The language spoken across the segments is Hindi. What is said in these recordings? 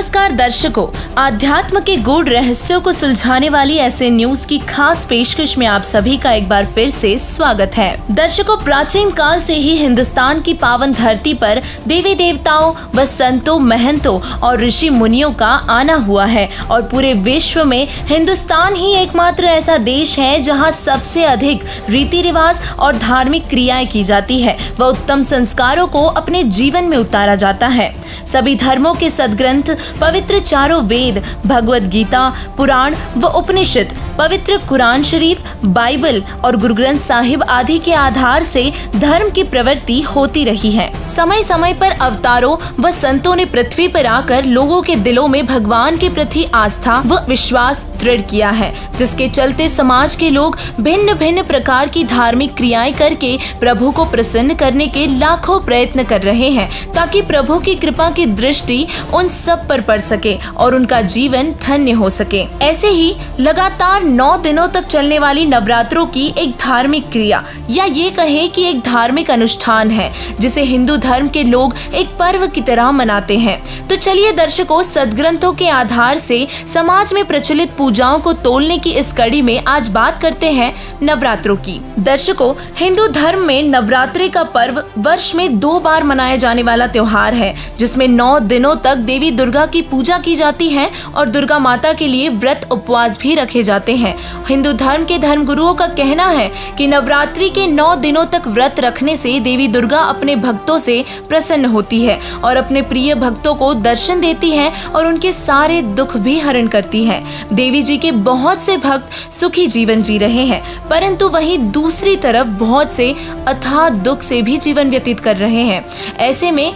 नमस्कार दर्शकों, आध्यात्म के गूढ़ रहस्यों को सुलझाने वाली ऐसे न्यूज की खास पेशकश में आप सभी का एक बार फिर से स्वागत है। दर्शकों, प्राचीन काल से ही हिंदुस्तान की पावन धरती पर देवी देवताओं व संतों, महंतों और ऋषि मुनियों का आना हुआ है और पूरे विश्व में हिंदुस्तान ही एकमात्र ऐसा देश है जहां सबसे अधिक रीति रिवाज और धार्मिक क्रियाएं की जाती है व उत्तम संस्कारों को अपने जीवन में उतारा जाता है। सभी धर्मों के सद्ग्रंथ, पवित्र चारों वेद, भगवत गीता, पुराण व उपनिषद, पवित्र कुरान शरीफ, बाइबल और गुरु ग्रंथ साहिब आदि के आधार से धर्म की प्रवृत्ति होती रही है। समय समय पर अवतारों व संतों ने पृथ्वी पर आकर लोगों के दिलों में भगवान के प्रति आस्था व विश्वास दृढ़ किया है, जिसके चलते समाज के लोग भिन्न भिन्न प्रकार की धार्मिक क्रियाएं करके प्रभु को प्रसन्न करने के लाखों प्रयत्न कर रहे हैं, ताकि प्रभु की कृपा की दृष्टि उन सब पर पड़ सके और उनका जीवन धन्य हो सके। ऐसे ही लगातार 9 दिनों तक चलने वाली नवरात्रों की एक धार्मिक क्रिया या ये कहें कि एक धार्मिक अनुष्ठान है, जिसे हिंदू धर्म के लोग एक पर्व की तरह मनाते हैं। तो चलिए दर्शकों, सद्ग्रंथों के आधार से समाज में प्रचलित पूजाओं को तोलने की इस कड़ी में आज बात करते हैं नवरात्रों की। दर्शकों, हिंदू धर्म में नवरात्रि का पर्व वर्ष में 2 बार मनाया जाने वाला त्योहार है, जिसमें 9 दिनों तक देवी दुर्गा की पूजा की जाती है और दुर्गा माता के लिए व्रत उपवास भी रखे जाते हैं। हिंदू धर्म के धर्मगुरुओं का कहना है कि नवरात्रि के 9 दिनों तक व्रत रखने से देवी दुर्गा अपने भक्तों से प्रसन्न होती है और अपने प्रिय भक्तों को दर्शन देती है और उनके सारे दुख भी हरण करती है। देवी जी के बहुत से भक्त सुखी जीवन जी रहे हैं, परंतु वहीं दूसरी तरफ बहुत से अथाह दुख से भी जीवन व्यतीत कर रहे हैं। ऐसे में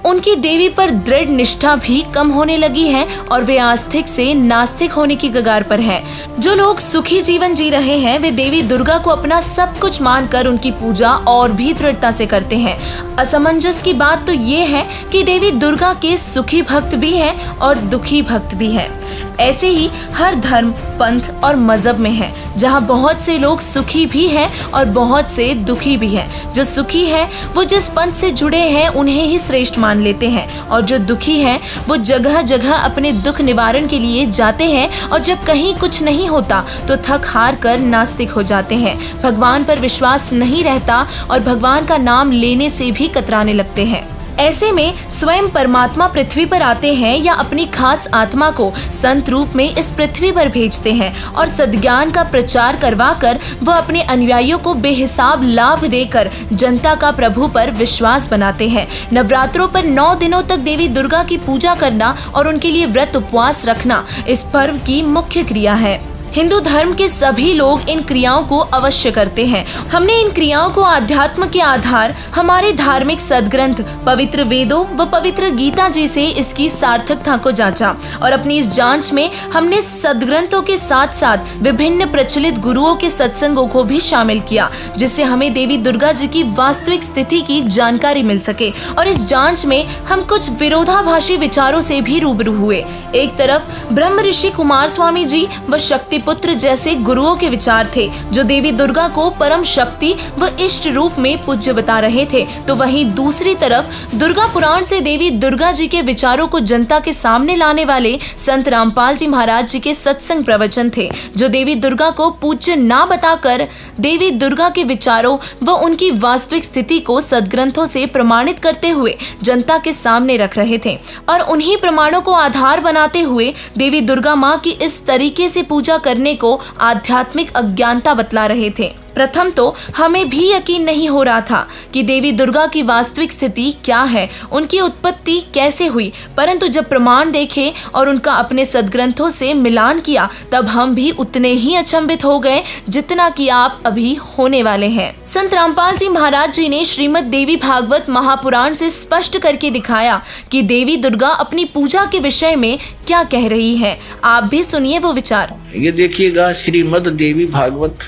उनकी देवी पर दृढ़ निष्ठा भी कम होने लगी है और वे आस्तिक से नास्तिक होने की कगार पर हैं। जो लोग सुखी जीवन जी रहे हैं, वे देवी दुर्गा को अपना सब कुछ मानकर उनकी पूजा और भी दृढ़ता से करते हैं। असमंजस की बात तो ये है कि देवी दुर्गा के सुखी भक्त भी हैं और दुखी भक्त भी हैं। ऐसे ही हर धर्म, पंथ और मजहब में है, जहाँ बहुत से लोग सुखी भी हैं और बहुत से दुखी भी हैं। जो सुखी है वो जिस पंथ से जुड़े हैं उन्हें ही श्रेष्ठ मान लेते हैं, और जो दुखी हैं वो जगह जगह अपने दुख निवारण के लिए जाते हैं और जब कहीं कुछ नहीं होता तो थक हार कर नास्तिक हो जाते हैं। भगवान पर विश्वास नहीं रहता और भगवान का नाम लेने से भी कतराने लगते हैं। ऐसे में स्वयं परमात्मा पृथ्वी पर आते हैं या अपनी खास आत्मा को संत रूप में इस पृथ्वी पर भेजते हैं और सद्ज्ञान का प्रचार करवाकर वह अपने अनुयायियों को बेहिसाब लाभ देकर जनता का प्रभु पर विश्वास बनाते हैं। नवरात्रों पर 9 दिनों तक देवी दुर्गा की पूजा करना और उनके लिए व्रत उपवास रखना इस पर्व की मुख्य क्रिया है। हिंदू धर्म के सभी लोग इन क्रियाओं को अवश्य करते हैं। हमने इन क्रियाओं को आध्यात्म के आधार हमारे धार्मिक सद्ग्रंथ, पवित्र वेदों व पवित्र गीता जी से इसकी सार्थकता को जांचा और अपनी इस जांच में हमने सद्ग्रंथों के साथ साथ विभिन्न प्रचलित गुरुओं के सत्संगों को भी शामिल किया, जिससे हमें देवी दुर्गा जी की वास्तविक स्थिति की जानकारी मिल सके। और इस जांच में हम कुछ विरोधाभासी विचारों से भी रूबरू हुए। एक तरफ ब्रह्म ऋषि कुमार स्वामी जी व शक्ति पुत्र जैसे गुरुओं के विचार थे, जो देवी दुर्गा को परम शक्ति व इष्ट रूप में पूज्य बता रहे थे, तो वहीं दूसरी तरफ दुर्गा पुराण से देवी दुर्गा जी के विचारों को जनता के सामने लाने वाले संत रामपाल जी महाराज जी के सत्संग प्रवचन थे, जो देवी दुर्गा को पूज्य ना बताकर देवी दुर्गा के विचारों व उनकी वास्तविक स्थिति को सद्ग्रंथों से प्रमाणित करते हुए जनता के सामने रख रहे थे और उन्हीं प्रमाणों को आधार बनाते हुए देवी दुर्गा माँ की इस तरीके से पूजा करने को आध्यात्मिक अज्ञानता बतला रहे थे। प्रथम तो हमें भी यकीन नहीं हो रहा था कि देवी दुर्गा की वास्तविक स्थिति क्या है, उनकी उत्पत्ति कैसे हुई, परंतु जब प्रमाण देखे और उनका अपने सद्ग्रंथों से मिलान किया, तब हम भी उतने ही अचंभित हो गए जितना कि आप अभी होने वाले हैं। संत रामपाल जी महाराज जी ने श्रीमद् देवी भागवत महापुराण से स्पष्ट करके दिखाया कि देवी दुर्गा अपनी पूजा के विषय में क्या कह रही है। आप भी सुनिए वो विचार। ये देखिएगा, श्रीमद् देवी भागवत,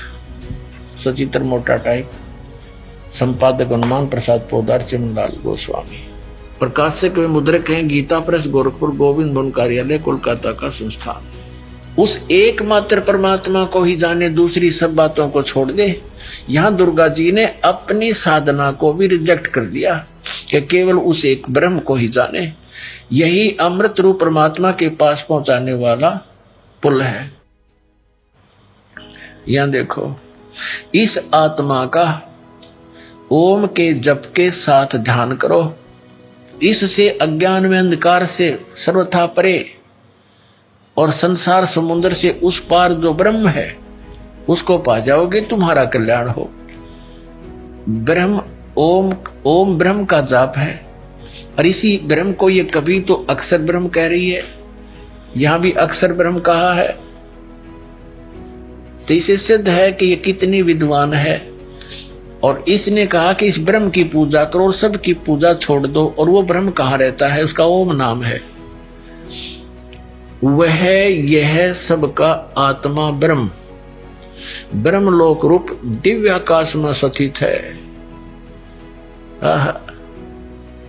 सचित्र मोटा टाइप, संपादक हनुमान प्रसाद पोदार, चिमनलाल गोस्वामी, प्रकाशक व मुद्रक हैं गीता प्रेस, गोरखपुर, गोविंद भवन कार्यालय, कोलकाता का संस्थान। उस एकमात्र परमात्मा को ही जाने, दूसरी सब बातों को छोड़ दे। यहाँ दुर्गा जी ने अपनी साधना को भी रिजेक्ट कर दिया। कि केवल उस एक ब्रह्म को ही जाने। यही अमृत रूप परमात्मा के पास पहुंचाने वाला पुल है। यहां देखो, इस आत्मा का ओम के जप के साथ ध्यान करो, इससे अज्ञान में अंधकार से सर्वथा परे और संसार समुद्र से उस पार जो ब्रह्म है उसको पा जाओगे, तुम्हारा कल्याण हो। ब्रह्म ओम ब्रह्म का जाप है, और इसी ब्रह्म को ये कभी तो अक्षर ब्रह्म कह रही है, यहां भी अक्षर ब्रह्म कहा है। तो इसे सिद्ध है कि ये कितनी विद्वान है, और इसने कहा कि इस ब्रह्म की पूजा करो और सबकी पूजा छोड़ दो। और वो ब्रह्म कहाँ रहता है? उसका ओम नाम है। वह यह सबका आत्मा ब्रह्म ब्रह्मलोक रूप दिव्य आकाश में स्थित है।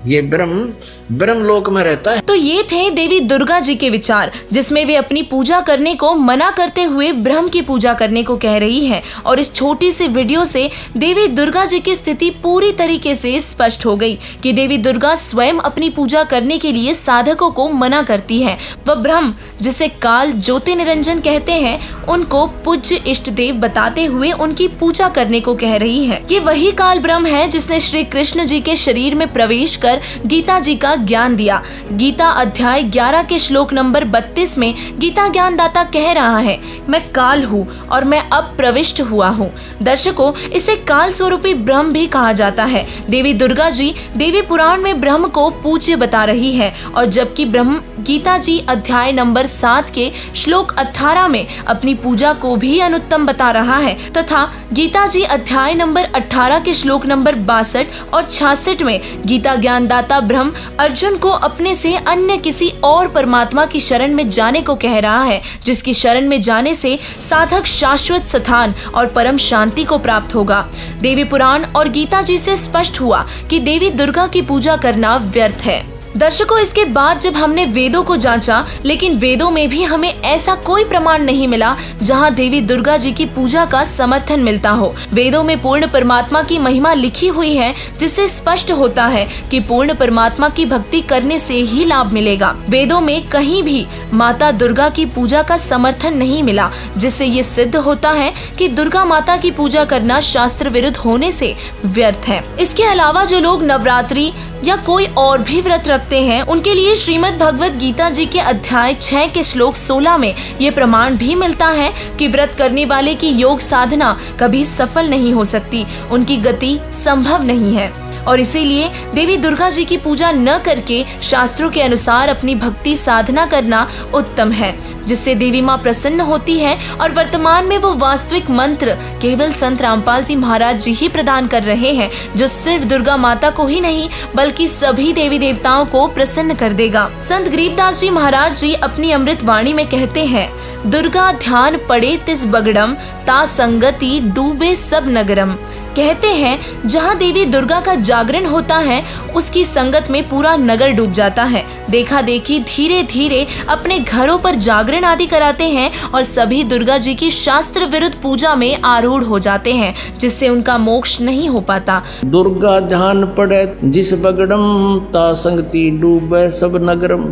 ये ब्रह्मलोक में रहता है। तो ये थे देवी दुर्गा जी के विचार, जिसमें वे अपनी पूजा करने को मना करते हुए ब्रह्म की पूजा करने को कह रही है। और इस छोटी सी वीडियो से देवी दुर्गा जी की स्थिति पूरी तरीके से स्पष्ट हो गई कि देवी दुर्गा स्वयं अपनी पूजा करने के लिए साधकों को मना करती है। वह ब्रह्म, जिसे काल ज्योति निरंजन कहते हैं, उनको पूज्य इष्ट देव बताते हुए उनकी पूजा करने को कह रही है। ये वही काल ब्रह्म है जिसने श्री कृष्ण जी के शरीर में प्रवेश कर गीता जी का ज्ञान दिया। गीता अध्याय 11 के श्लोक नंबर 32 में गीता ज्ञानदाता कह रहा है, मैं काल हूँ और मैं अब प्रविष्ट हुआ हूँ। दर्शकों, इसे काल स्वरूपी ब्रह्म भी कहा जाता है। देवी दुर्गा जी देवी पुराण में ब्रह्म को पूज्य बता रही है, और जबकि ब्रह्म गीता जी अध्याय नंबर 7 के श्लोक 18 में अपनी पूजा को भी अनुत्तम बता रहा है, तथा गीता जी अध्याय नंबर 18 के श्लोक नंबर 62 और 66 में गीता ज्ञानदाता ब्रह्म अर्जुन को अपने से अन्य किसी और परमात्मा की शरण में जाने को कह रहा है, जिसकी शरण में जाने से साधक शाश्वत स्थान और परम शांति को प्राप्त होगा। देवी पुराण और गीता जी से स्पष्ट हुआ कि देवी दुर्गा की पूजा करना व्यर्थ है। दर्शकों, इसके बाद जब हमने वेदों को जांचा, लेकिन वेदों में भी हमें ऐसा कोई प्रमाण नहीं मिला जहां देवी दुर्गा जी की पूजा का समर्थन मिलता हो। वेदों में पूर्ण परमात्मा की महिमा लिखी हुई है, जिससे स्पष्ट होता है कि पूर्ण परमात्मा की भक्ति करने से ही लाभ मिलेगा। वेदों में कहीं भी माता दुर्गा की पूजा का समर्थन नहीं मिला, जिससे ये सिद्ध होता है कि दुर्गा माता की पूजा करना शास्त्र विरुद्ध होने से व्यर्थ है। इसके अलावा जो लोग नवरात्रि या कोई और भी व्रत रखते हैं, उनके लिए श्रीमद् भगवत गीता जी के अध्याय 6 के श्लोक 16 में ये प्रमाण भी मिलता है कि व्रत करने वाले की योग साधना कभी सफल नहीं हो सकती, उनकी गति संभव नहीं है। और इसीलिए देवी दुर्गा जी की पूजा न करके शास्त्रों के अनुसार अपनी भक्ति साधना करना उत्तम है, जिससे देवी माँ प्रसन्न होती है। और वर्तमान में वो वास्तविक मंत्र केवल संत रामपाल जी महाराज जी ही प्रदान कर रहे हैं, जो सिर्फ दुर्गा माता को ही नहीं बल्कि सभी देवी देवताओं को प्रसन्न कर देगा। संत गरीबदास जी महाराज जी अपनी अमृत वाणी में कहते हैं, दुर्गा ध्यान पड़े तिस बगड़म, ता संगति डूबे सब नगरम। कहते हैं जहाँ देवी दुर्गा का जागरण होता है, उसकी संगत में पूरा नगर डूब जाता है। देखा देखी धीरे धीरे अपने घरों पर जागरण आदि कराते हैं और सभी दुर्गा जी की शास्त्र विरुद्ध पूजा में आरूढ़ हो जाते हैं, जिससे उनका मोक्ष नहीं हो पाता। दुर्गा ध्यान पड़े जिस बगड़म, ता संगति डूबे सब नगरम।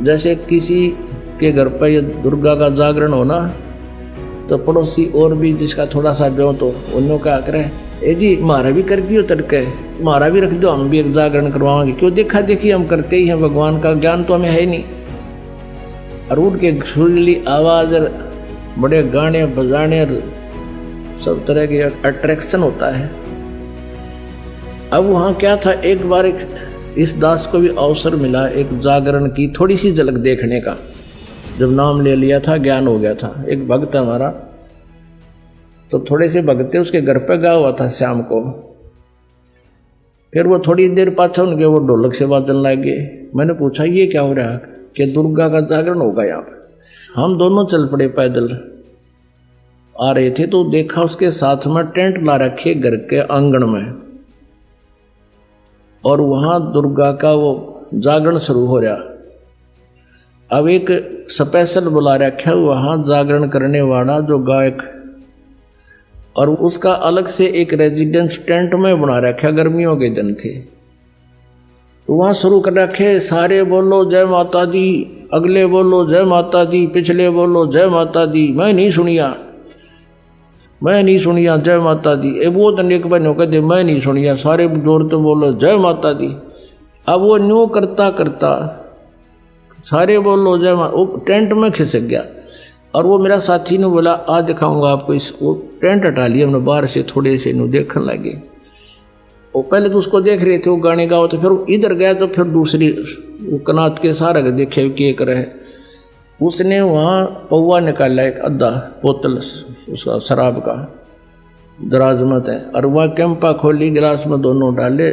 जैसे किसी के घर पर ये दुर्गा का जागरण होना, तो पड़ोसी और भी जिसका थोड़ा सा जो तो उन्होंने क्या करे, ए जी हमारा भी कर दियो तड़के, हमारा भी रख दो, हम भी एक जागरण करवाएंगे। क्यों? देखा देखी हम करते ही हैं, भगवान का ज्ञान तो हमें है नहीं। और उनके सुरीली आवाज, बड़े गाने बजाने, सब तरह के अट्रैक्शन होता है। अब वहाँ क्या था, एक बार इस दास को भी अवसर मिला एक जागरण की थोड़ी सी झलक देखने का। जब नाम ले लिया था, ज्ञान हो गया था। एक भक्त हमारा, तो थोड़े से भगते उसके घर पे गया हुआ था शाम को। फिर वो थोड़ी देर पाछा उनके वो ढोलक से बाजन लगे। मैंने पूछा ये क्या हो रहा है? कि दुर्गा का जागरण होगा यहाँ पे। हम दोनों चल पड़े, पैदल आ रहे थे, तो देखा उसके साथ में टेंट ला रखे घर के आंगन में, और वहाँ दुर्गा का वो जागरण शुरू हो रहा। अब एक स्पेशल बुला रखा है वहाँ जागरण करने वाला जो गायक, और उसका अलग से एक रेजिडेंस टेंट में बना रखा। गर्मियों के दिन थे, तो वहाँ शुरू कर रखे, सारे बोलो जय माता दी, अगले बोलो जय माता दी, पिछले बोलो जय माता दी। मैं नहीं सुनिया जय माता दी। ए वो तनिक बहनों कहते मैं नहीं सुनिया, सारे जोर तो बोलो जय माता दी। अब वो न्यू करता करता सारे बोलो जय माता, वो टेंट में खिसक गया। और वो मेरा साथी ने बोला आज दिखाऊंगा आपको इस, वो टेंट हटा लिया हमने बाहर से, थोड़े से नु देखने लगे। वो पहले तो उसको देख रहे थे वो गाने गाओ, तो फिर इधर गया तो फिर दूसरी वो कनात के सारा देखे के कर रहे। उसने वहाँ पौवा निकाला एक आधा बोतल उसका शराब का, दराज मत है, और वह कैंपा खोली, गिलास में दोनों डाले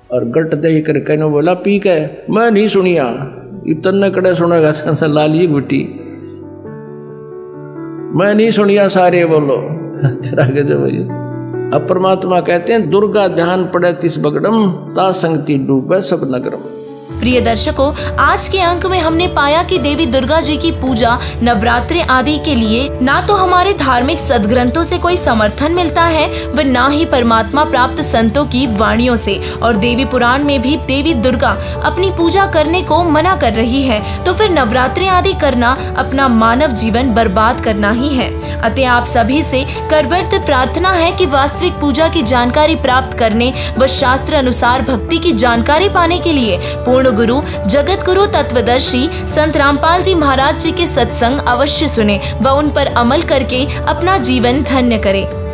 और गट दही कर कहने बोला पी के। मैं नहीं सुनिया, इतने कड़े सुनेगा लाली गुटी, मैं नहीं सुनिया, सारे बोलो तेरा गजब भैया। अब परमात्मा कहते हैं दुर्गा ध्यान पड़े तिस बगड़म, ता संगति डूबे सब नगरम। प्रिय दर्शकों, आज के अंक में हमने पाया कि देवी दुर्गा जी की पूजा नवरात्रि आदि के लिए ना तो हमारे धार्मिक सदग्रंथों से कोई समर्थन मिलता है व ना ही परमात्मा प्राप्त संतों की वाणियों से, और देवी पुराण में भी देवी दुर्गा अपनी पूजा करने को मना कर रही है। तो फिर नवरात्रि आदि करना अपना मानव जीवन बर्बाद करना ही है। अतः आप सभी से करबद्ध प्रार्थना है कि वास्तविक पूजा की जानकारी प्राप्त करने व शास्त्र अनुसार भक्ति की जानकारी पाने के लिए पूर्ण गुरु जगत गुरु तत्वदर्शी संत रामपाल जी महाराज जी के सत्संग अवश्य सुने व उन पर अमल करके अपना जीवन धन्य करें।